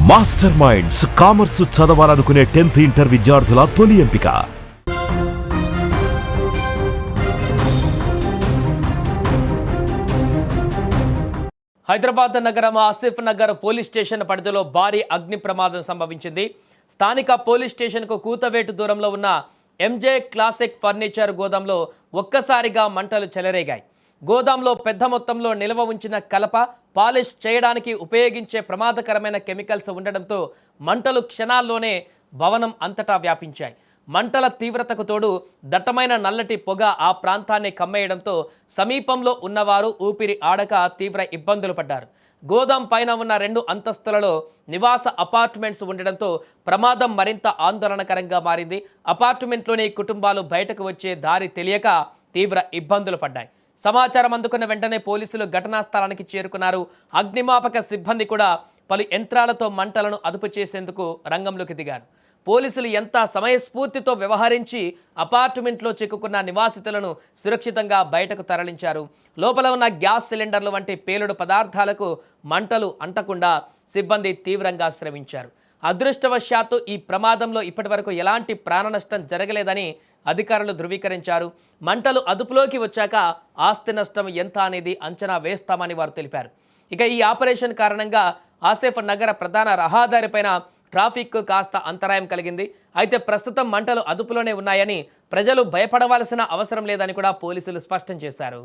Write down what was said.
Master minds commerce చదవాలనుకునే 10th inter విద్యార్థుల తొలి ఎంపిక. హైదరాబాద్ నగరం ఆసిఫ్ నగర్ పోలీస్ స్టేషన్ పరిధిలో భారీ అగ్ని ప్రమాదం సంభవించింది. స్థానిక పోలీస్ స్టేషన్కు కూతవేటు దూరంలో ఉన్న ఎంజే క్లాసిక్ ఫర్నిచర్ గోదాంలో ఒక్కసారిగా మంటలు చెలరేగాయి. గోదాంలో పెద్ద మొత్తంలో నిల్వ ఉంచిన కలప, పాలిష్ చేయడానికి ఉపయోగించే ప్రమాదకరమైన కెమికల్స్ ఉండడంతో మంటలు క్షణాల్లోనే భవనం అంతటా వ్యాపించాయి. మంటల తీవ్రతకు తోడు దట్టమైన నల్లటి పొగ ఆ ప్రాంతాన్ని కమ్మేయడంతో సమీపంలో ఉన్నవారు ఊపిరి ఆడక తీవ్ర ఇబ్బందులు పడ్డారు. గోదాం పైన ఉన్న 2 అంతస్తులలో నివాస అపార్ట్మెంట్స్ ఉండడంతో ప్రమాదం మరింత ఆందోళనకరంగా మారింది. అపార్ట్మెంట్లోని కుటుంబాలు బయటకు వచ్చే దారి తెలియక తీవ్ర ఇబ్బందులు పడ్డాయి. సమాచారం అందుకున్న వెంటనే పోలీసులు ఘటనా స్థలానికి చేరుకున్నారు. అగ్నిమాపక సిబ్బంది కూడా పలు యంత్రాలతో మంటలను అదుపు చేసేందుకు రంగంలోకి దిగారు. పోలీసులు ఎంత సమయస్ఫూర్తితో వ్యవహరించి అపార్ట్మెంట్లో చిక్కుకున్న నివాసితులను సురక్షితంగా బయటకు తరలించారు. లోపల ఉన్న గ్యాస్ సిలిండర్లు వంటి పేలుడు పదార్థాలకు మంటలు అంటకుండా సిబ్బంది తీవ్రంగా శ్రమించారు. అదృష్టవశాత్తు ఈ ప్రమాదంలో ఇప్పటివరకు ఎలాంటి ప్రాణ నష్టం జరగలేదని అధికారులు ధృవీకరించారు. మంటలు అదుపులోకి వచ్చాక ఆస్తి నష్టం ఎంత అనేది అంచనా వేస్తామని వారు తెలిపారు. ఇక ఈ ఆపరేషన్ కారణంగా ఆసిఫ్ నగర ప్రధాన రహదారిపైన ట్రాఫిక్ కాస్త అంతరాయం కలిగింది. అయితే ప్రస్తుతం మంటలు అదుపులోనే ఉన్నాయని, ప్రజలు భయపడవలసిన అవసరం లేదని కూడా పోలీసులు స్పష్టం చేశారు.